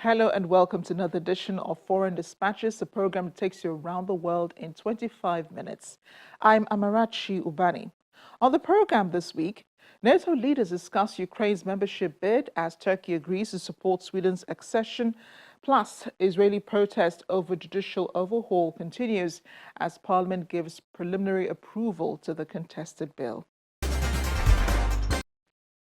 Hello and welcome to another edition of Foreign Dispatches, the program that takes you around the world in 25 minutes. I'm Amarachi Ubani. On the program this week, NATO leaders discuss Ukraine's membership bid as Turkey agrees to support Sweden's accession. Plus, Israeli protest over judicial overhaul continues as Parliament gives preliminary approval to the contested bill.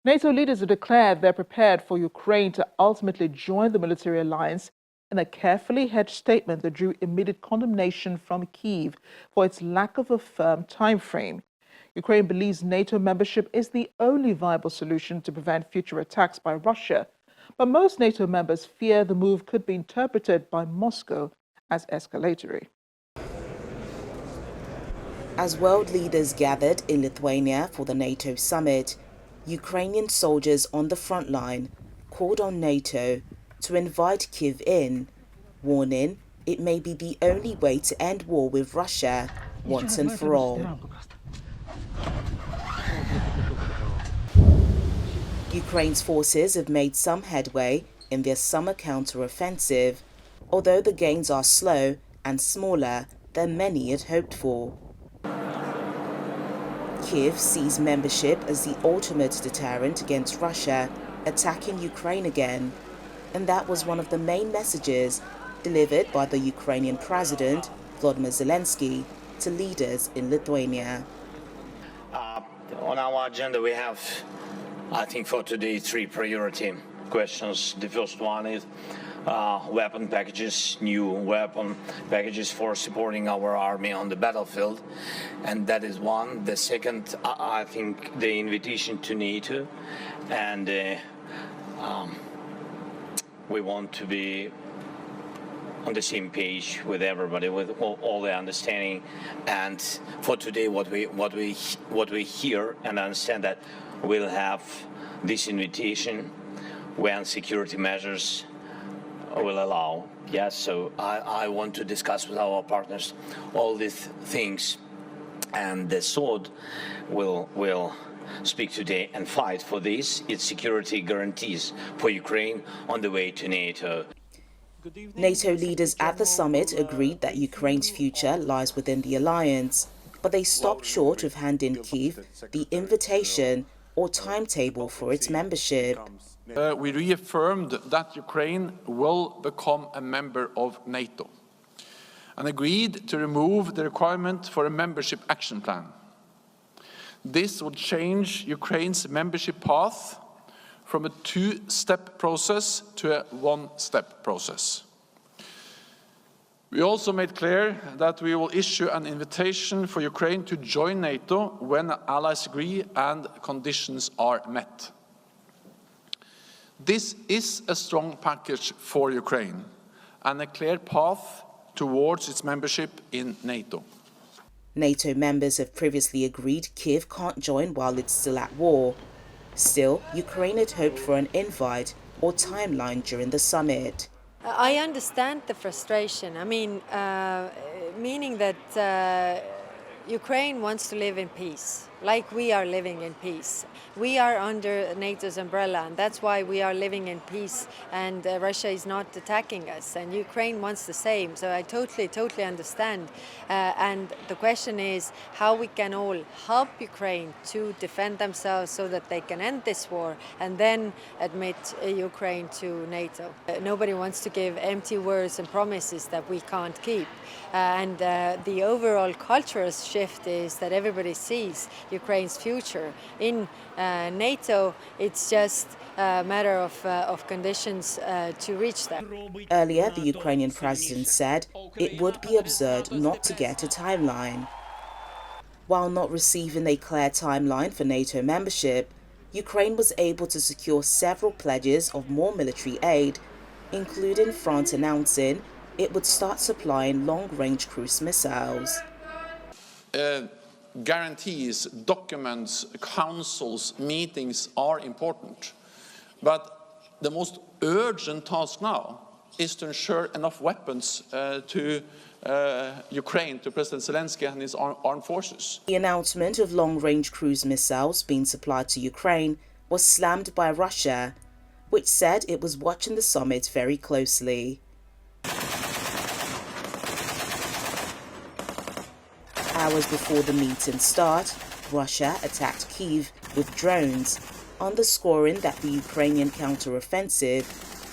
NATO leaders have declared they're prepared for Ukraine to ultimately join the military alliance in a carefully hedged statement that drew immediate condemnation from Kyiv for its lack of a firm time frame. Ukraine believes NATO membership is the only viable solution to prevent future attacks by Russia, but most NATO members fear the move could be interpreted by Moscow as escalatory. As world leaders gathered in Lithuania for the NATO summit, Ukrainian soldiers on the front line called on NATO to invite Kyiv in, warning it may be the only way to end war with Russia once and for all. Ukraine's forces have made some headway in their summer counter-offensive, although the gains are slow and smaller than many had hoped for. Kyiv sees membership as the ultimate deterrent against Russia attacking Ukraine again, and that was one of the main messages delivered by the Ukrainian President, Volodymyr Zelensky, to leaders in Lithuania. On our agenda we have, I think for today, 3 priority questions. The first one is weapon packages, new weapon packages for supporting our army on the battlefield, and that is one. The second, I think, the invitation to NATO, and we want to be on the same page with everybody, with all the understanding. And for today, what we hear and understand that we'll have this invitation when security measures will allow. Yes, so I want to discuss with our partners all these things, and the sword will speak today and fight for this. Its security guarantees for Ukraine on the way to NATO. NATO leaders at the summit agreed that Ukraine's future lies within the alliance, but they stopped short of handing Kyiv the invitation or timetable for its membership. We reaffirmed that Ukraine will become a member of NATO and agreed to remove the requirement for a membership action plan. This would change Ukraine's membership path from a 2-step process to a 1-step process. We also made clear that we will issue an invitation for Ukraine to join NATO when allies agree and conditions are met. This is a strong package for Ukraine and a clear path towards its membership in NATO. NATO members have previously agreed Kyiv can't join while it's still at war. Still, Ukraine had hoped for an invite or timeline during the summit. I understand the frustration. I mean, meaning that Ukraine wants to live in peace, like we are living in peace. We are under NATO's umbrella, and that's why we are living in peace, and Russia is not attacking us, and Ukraine wants the same. So I totally understand. And the question is how we can all help Ukraine to defend themselves so that they can end this war and then admit Ukraine to NATO. Nobody wants to give empty words and promises that we can't keep. And the overall cultural shift is that everybody sees Ukraine's future in NATO. It's just a matter of conditions to reach that. Earlier, the Ukrainian president said it would be absurd not to get a timeline. While not receiving a clear timeline for NATO membership, Ukraine was able to secure several pledges of more military aid, including France announcing it would start supplying long-range cruise missiles. Guarantees, documents, councils, meetings are important. But the most urgent task now is to ensure enough weapons to Ukraine, to President Zelensky and his armed forces. The announcement of long-range cruise missiles being supplied to Ukraine was slammed by Russia, which said it was watching the summit very closely. Hours before the meeting start, Russia attacked Kyiv with drones, underscoring that the Ukrainian counter-offensive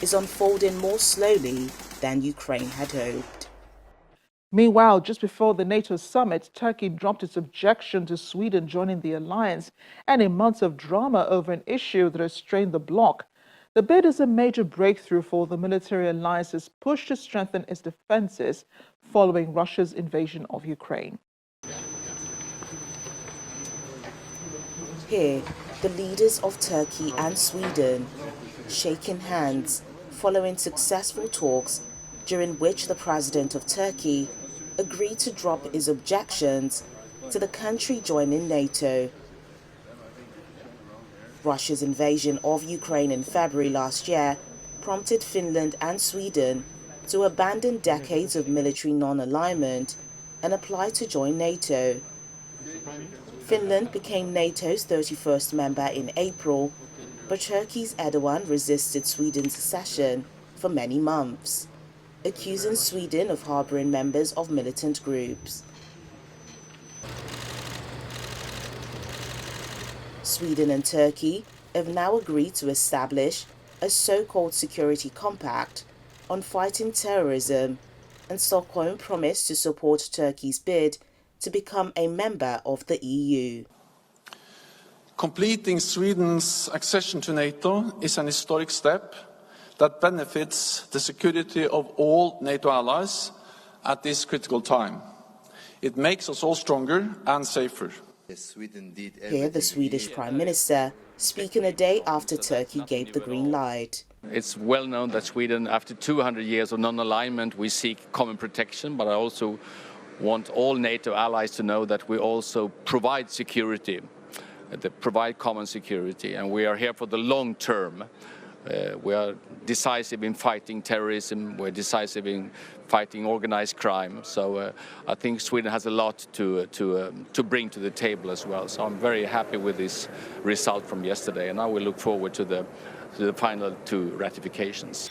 is unfolding more slowly than Ukraine had hoped. Meanwhile, just before the NATO summit, Turkey dropped its objection to Sweden joining the alliance, and in months of drama over an issue that has strained the bloc. The bid is a major breakthrough for the military alliance's push to strengthen its defenses following Russia's invasion of Ukraine. Here, the leaders of Turkey and Sweden shaking hands following successful talks during which the president of Turkey agreed to drop his objections to the country joining NATO. Russia's invasion of Ukraine in February last year prompted Finland and Sweden to abandon decades of military non-alignment and apply to join NATO. Finland became NATO's 31st member in April, but Turkey's Erdogan resisted Sweden's accession for many months, accusing Sweden of harboring members of militant groups. Sweden and Turkey have now agreed to establish a so-called security compact on fighting terrorism, and Stockholm promised to support Turkey's bid to become a member of the EU. Completing Sweden's accession to NATO is an historic step that benefits the security of all NATO allies at this critical time. It makes us all stronger and safer. Here, the Swedish Prime Minister speaking a day after Turkey gave the green light. It's well known that Sweden, after 200 years of non-alignment, we seek common protection, but I also want all NATO allies to know that we also provide security, provide common security, and we are here for the long term. We are decisive in fighting terrorism, we're decisive in fighting organized crime, so I think Sweden has a lot to bring to the table as well. So I'm very happy with this result from yesterday, and now we look forward to the final two ratifications.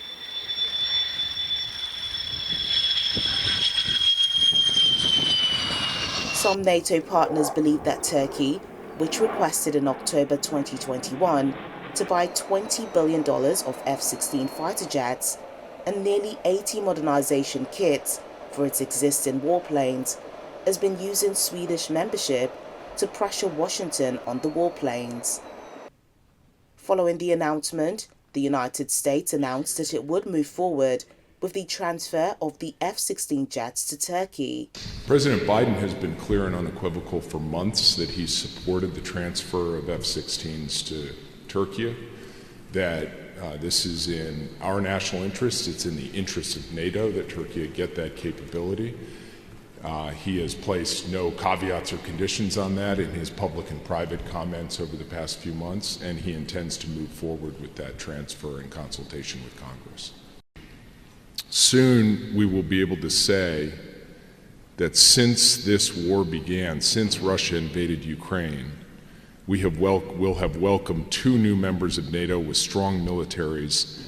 Some NATO partners believe that Turkey, which requested in October 2021 to buy $20 billion of F-16 fighter jets and nearly 80 modernization kits for its existing warplanes, has been using Swedish membership to pressure Washington on the warplanes. Following the announcement, the United States announced that it would move forward with the transfer of the F-16 jets to Turkey. President Biden has been clear and unequivocal for months that he supported the transfer of F-16s to Turkey, that this is in our national interest, it's in the interest of NATO that Turkey get that capability. He has placed no caveats or conditions on that in his public and private comments over the past few months, and he intends to move forward with that transfer in consultation with Congress. Soon we will be able to say that since this war began, since Russia invaded Ukraine, we'll have welcomed 2 new members of NATO with strong militaries,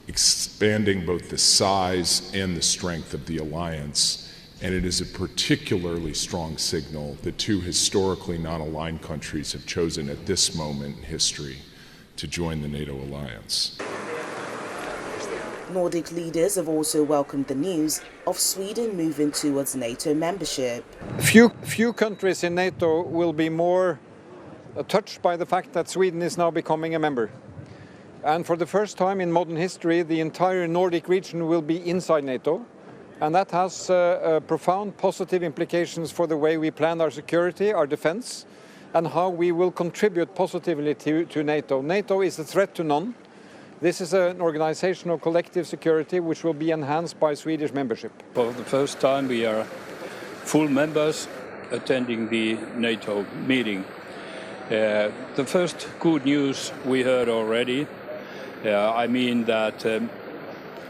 expanding both the size and the strength of the alliance. And it is a particularly strong signal that 2 historically non-aligned countries have chosen at this moment in history to join the NATO alliance. Nordic leaders have also welcomed the news of Sweden moving towards NATO membership. Few countries in NATO will be more touched by the fact that Sweden is now becoming a member. And for the first time in modern history, the entire Nordic region will be inside NATO. And that has profound positive implications for the way we plan our security, our defense, and how we will contribute positively to NATO. NATO is a threat to none. This is an organization of collective security which will be enhanced by Swedish membership. For the first time we are full members attending the NATO meeting. The first good news we heard already, I mean that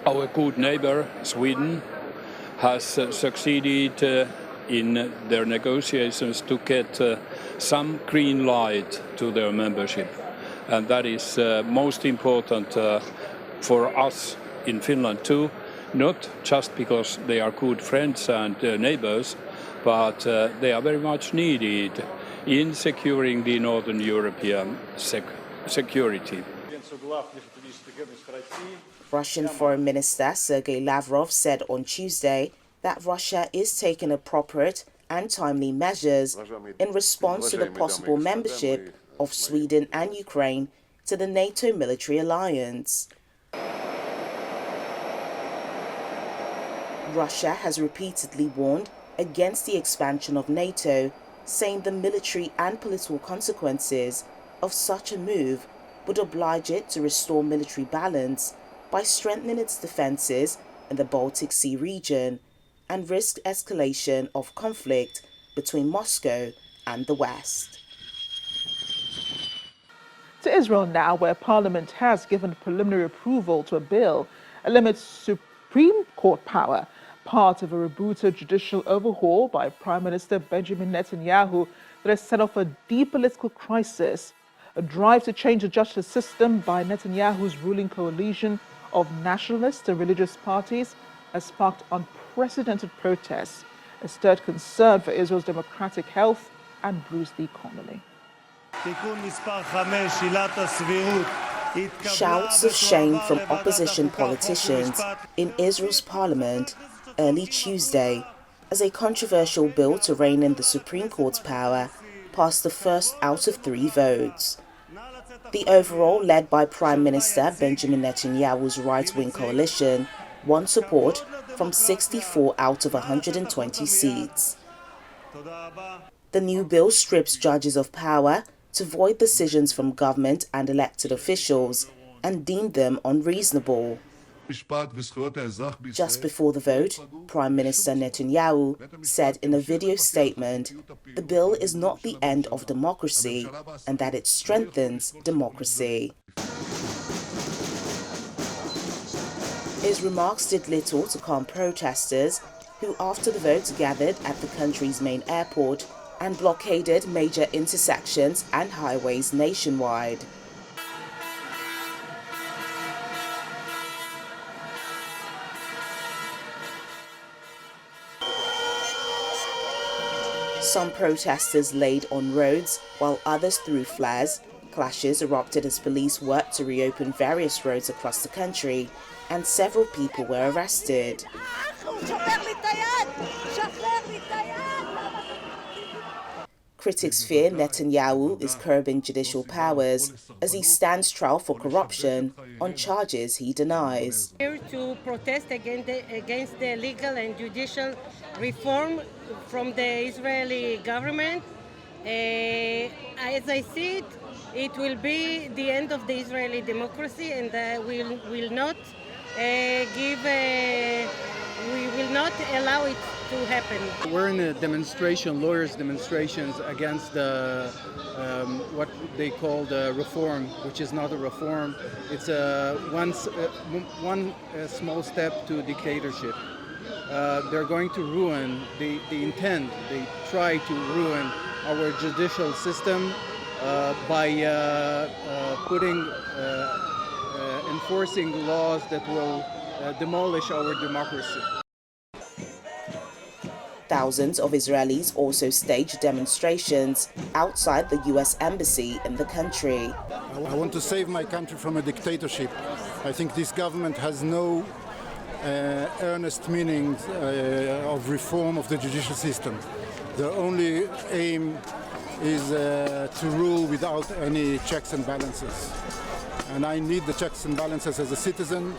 our good neighbor Sweden has succeeded in their negotiations to get some green light to their membership. and that is most important for us in Finland too, not just because they are good friends and neighbors, but they are very much needed in securing the Northern European security. Russian Foreign Minister Sergei Lavrov said on Tuesday that Russia is taking appropriate and timely measures in response to the possible membership of Sweden and Ukraine to the NATO military alliance. Russia has repeatedly warned against the expansion of NATO, saying the military and political consequences of such a move would oblige it to restore military balance by strengthening its defences in the Baltic Sea region and risk escalation of conflict between Moscow and the West. To Israel now, where Parliament has given preliminary approval to a bill that limits Supreme Court power, part of a rebooted judicial overhaul by Prime Minister Benjamin Netanyahu that has set off a deep political crisis. A drive to change the justice system by Netanyahu's ruling coalition of nationalist and religious parties has sparked unprecedented protests, a stirred concern for Israel's democratic health and bruised the economy. Shouts of shame from opposition politicians in Israel's parliament early Tuesday as a controversial bill to rein in the Supreme Court's power passed the first out of 3 votes. The overall, led by Prime Minister Benjamin Netanyahu's right-wing coalition, won support from 64 out of 120 seats. The new bill strips judges of power to void decisions from government and elected officials and deemed them unreasonable. Just before the vote, Prime Minister Netanyahu said in a video statement, the bill is not the end of democracy and that it strengthens democracy. His remarks did little to calm protesters who, after the vote, gathered at the country's main airport and blockaded major intersections and highways nationwide. Some protesters laid on roads, while others threw flares. Clashes erupted as police worked to reopen various roads across the country, and several people were arrested. Critics fear Netanyahu is curbing judicial powers as he stands trial for corruption on charges he denies. Here to protest against the legal and judicial reform from the Israeli government. As I see it, it will be the end of the Israeli democracy, and we will not allow it to happen. We're in a demonstration, lawyers' demonstrations against what they call the reform, which is not a reform. It's one small step to dictatorship. They're going to ruin, they try to ruin our judicial system by enforcing laws that will demolish our democracy. Thousands of Israelis also staged demonstrations outside the U.S. Embassy in the country. I want to save my country from a dictatorship. I think this government has no earnest meaning of reform of the judicial system. Their only aim is to rule without any checks and balances. And I need the checks and balances as a citizen.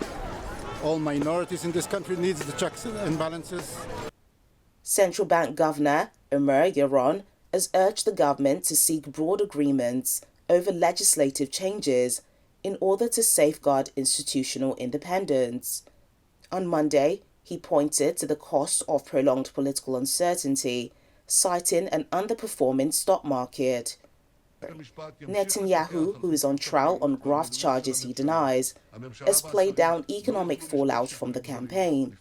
All minorities in this country need the checks and balances. Central Bank Governor Omer Yaron has urged the government to seek broad agreements over legislative changes in order to safeguard institutional independence. On Monday, he pointed to the cost of prolonged political uncertainty, citing an underperforming stock market. Netanyahu, who is on trial on graft charges he denies, has played down economic fallout from the campaign.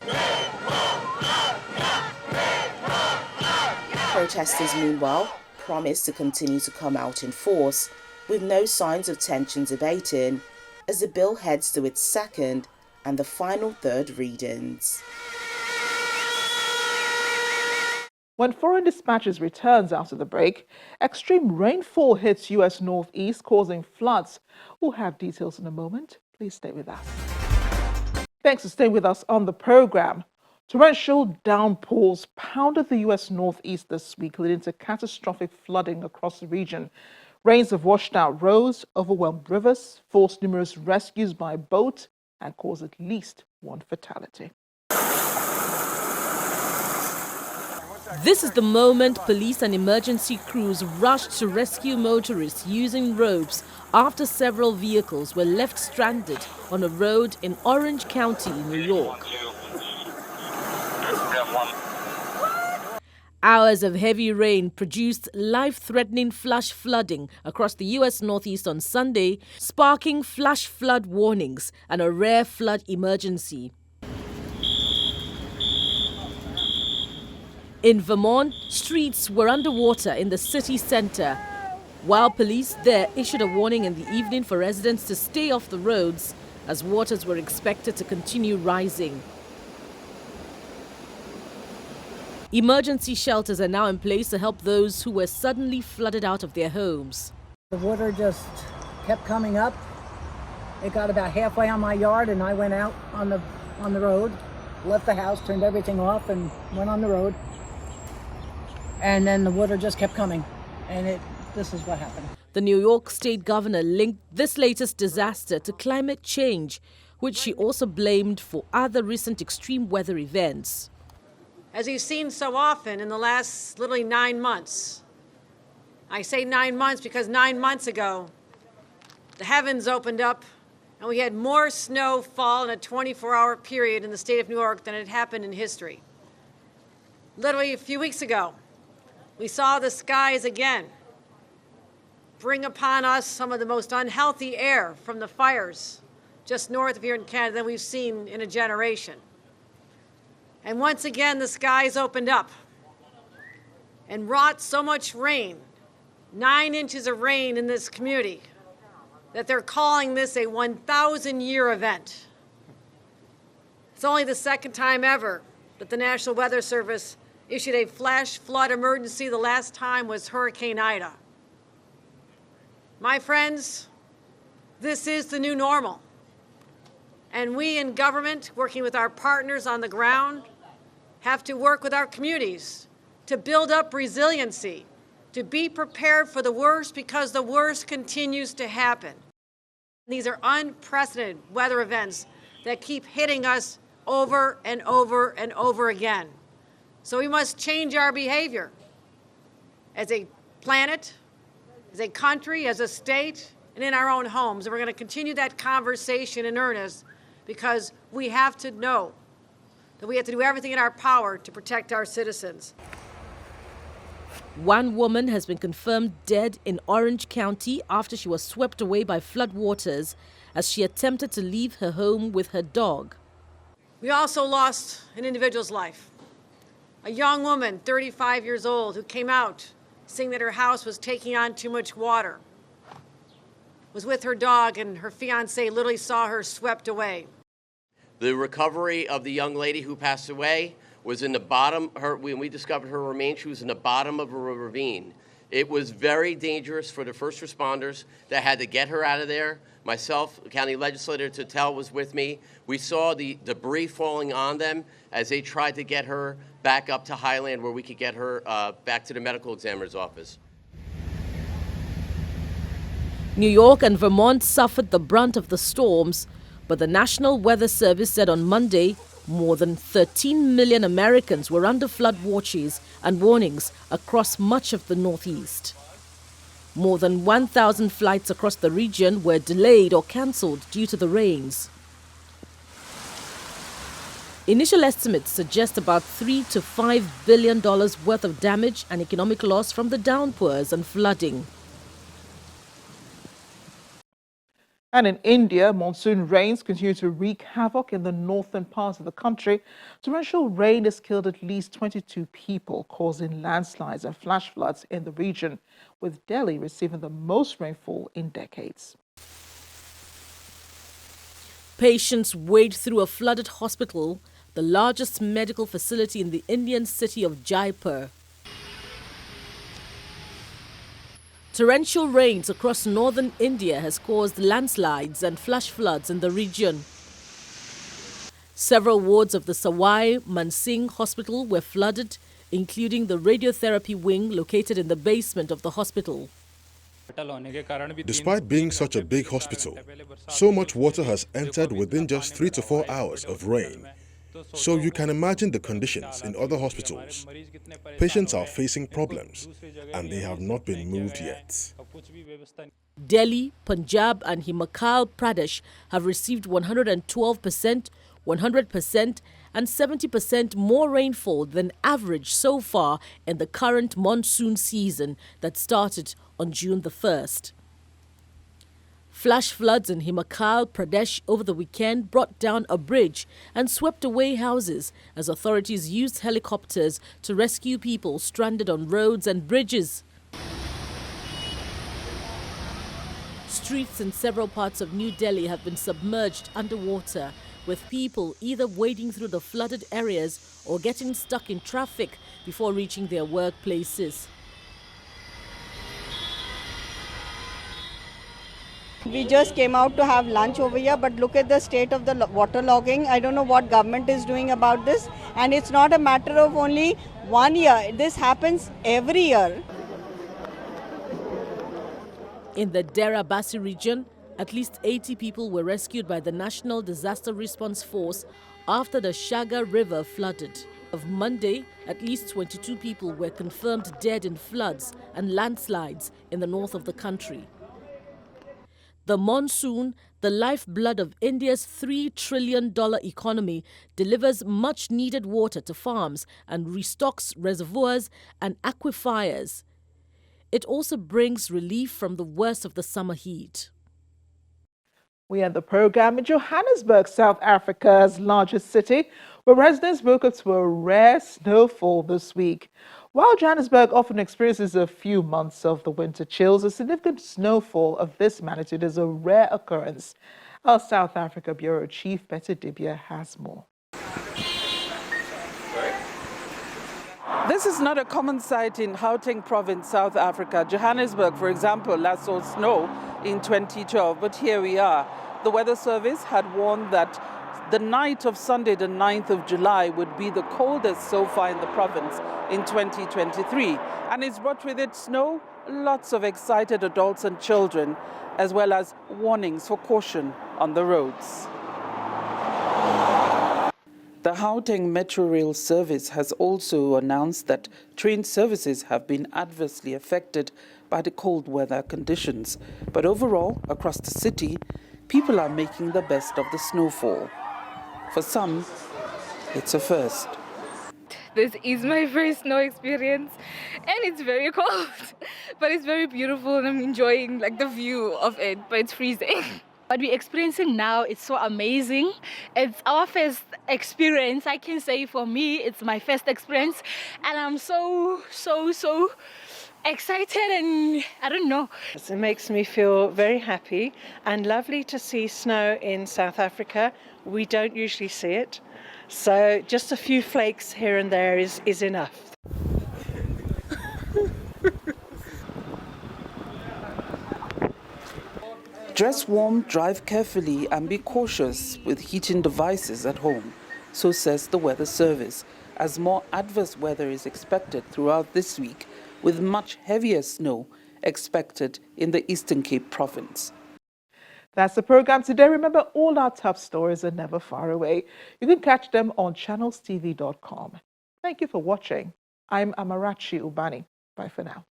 Protesters, meanwhile, promised to continue to come out in force with no signs of tensions abating as the bill heads to its second and the final third readings. When Foreign Dispatches returns after the break, extreme rainfall hits U.S. Northeast, causing floods. We'll have details in a moment. Please stay with us. Thanks for staying with us on the program. Torrential downpours pounded the U.S. Northeast this week, leading to catastrophic flooding across the region. Rains have washed out roads, overwhelmed rivers, forced numerous rescues by boat, and caused at least one fatality. This is the moment police and emergency crews rushed to rescue motorists using ropes after several vehicles were left stranded on a road in Orange County, New York. Hours of heavy rain produced life-threatening flash flooding across the U.S. Northeast on Sunday, sparking flash flood warnings and a rare flood emergency. In Vermont, streets were underwater in the city center, while police there issued a warning in the evening for residents to stay off the roads as waters were expected to continue rising. Emergency shelters are now in place to help those who were suddenly flooded out of their homes. The water just kept coming up. It got about halfway on my yard and I went out on the road, left the house, turned everything off and went on the road. And then the water just kept coming, and this is what happened. The New York State governor linked this latest disaster to climate change, which she also blamed for other recent extreme weather events. As you've seen so often in the last literally 9 months, I say 9 months because 9 months ago, the heavens opened up and we had more snow fall in a 24-hour period in the state of New York than had happened in history. Literally a few weeks ago, we saw the skies again bring upon us some of the most unhealthy air from the fires just north of here in Canada than we've seen in a generation. And once again, the skies opened up and wrought so much rain, 9 inches of rain in this community, that they're calling this a 1,000-year event. It's only the second time ever that the National Weather Service issued a flash flood emergency. The last time was Hurricane Ida. My friends, this is the new normal. And we in government, working with our partners on the ground, have to work with our communities to build up resiliency, to be prepared for the worst because the worst continues to happen. These are unprecedented weather events that keep hitting us over and over and over again. So we must change our behavior as a planet, as a country, as a state, and in our own homes. And we're going to continue that conversation in earnest because we have to know that we have to do everything in our power to protect our citizens. One woman has been confirmed dead in Orange County after she was swept away by floodwaters as she attempted to leave her home with her dog. We also lost an individual's life. A young woman, 35 years old, who came out saying that her house was taking on too much water, was with her dog, and her fiancé literally saw her swept away. The recovery of the young lady who passed away was in the bottom. When we discovered her remains, she was in the bottom of a ravine. It was very dangerous for the first responders that had to get her out of there. Myself, County Legislator Tatel was with me. We saw the debris falling on them as they tried to get her back up to Highland where we could get her back to the medical examiner's office. New York and Vermont suffered the brunt of the storms, but the National Weather Service said on Monday more than 13 million Americans were under flood watches and warnings across much of the Northeast. More than 1,000 flights across the region were delayed or cancelled due to the rains. Initial estimates suggest about $3 to $5 billion worth of damage and economic loss from the downpours and flooding. And in India, monsoon rains continue to wreak havoc in the northern parts of the country. Torrential rain has killed at least 22 people, causing landslides and flash floods in the region, with Delhi receiving the most rainfall in decades. Patients wade through a flooded hospital, the largest medical facility in the Indian city of Jaipur. Torrential rains across northern India has caused landslides and flash floods in the region. Several wards of the Sawai Mansingh Hospital were flooded, including the radiotherapy wing located in the basement of the hospital. Despite being such a big hospital, so much water has entered within just 3 to 4 hours of rain. So you can imagine the conditions in other hospitals. Patients are facing problems and they have not been moved yet. Delhi, Punjab and Himachal Pradesh have received 112%, 100% and 70% more rainfall than average so far in the current monsoon season that started on June the 1st. Flash floods in Himachal Pradesh over the weekend brought down a bridge and swept away houses as authorities used helicopters to rescue people stranded on roads and bridges. Streets in several parts of New Delhi have been submerged underwater, with people either wading through the flooded areas or getting stuck in traffic before reaching their workplaces. We just came out to have lunch over here, but look at the state of the water logging. I don't know what government is doing about this. And it's not a matter of only 1 year. This happens every year. In the Dera Basi region, at least 80 people were rescued by the National Disaster Response Force after the Shaga River flooded. Of Monday, at least 22 people were confirmed dead in floods and landslides in the north of the country. The monsoon, the lifeblood of India's $3 trillion economy, delivers much-needed water to farms and restocks reservoirs and aquifers. It also brings relief from the worst of the summer heat. We end the program in Johannesburg, South Africa's largest city, where residents woke up to a rare snowfall this week. While Johannesburg often experiences a few months of the winter chills, a significant snowfall of this magnitude is a rare occurrence. Our South Africa Bureau Chief, Peter Dibia, has more. This is not a common sight in Gauteng province, South Africa. Johannesburg, for example, last saw snow in 2012, but here we are. The Weather Service had warned that the night of Sunday, the 9th of July, would be the coldest so far in the province in 2023. And it's brought with it snow, lots of excited adults and children, as well as warnings for caution on the roads. The Gauteng Metro Rail service has also announced that train services have been adversely affected by the cold weather conditions. But overall, across the city, people are making the best of the snowfall. For some, it's a first. This is my first snow experience and it's very cold, but it's very beautiful and I'm enjoying the view of it, but it's freezing. What we're experiencing now, it's so amazing. It's our first experience. I can say for me, it's my first experience. And I'm so excited and I don't know. It makes me feel very happy and lovely to see snow in South Africa. We don't usually see it. So just a few flakes here and there is enough. Dress warm, drive carefully and be cautious with heating devices at home, so says the Weather Service, as more adverse weather is expected throughout this week, with much heavier snow expected in the Eastern Cape province. That's the program today. Remember, all our top stories are never far away. You can catch them on channelstv.com. Thank you for watching. I'm Amarachi Ubani. Bye for now.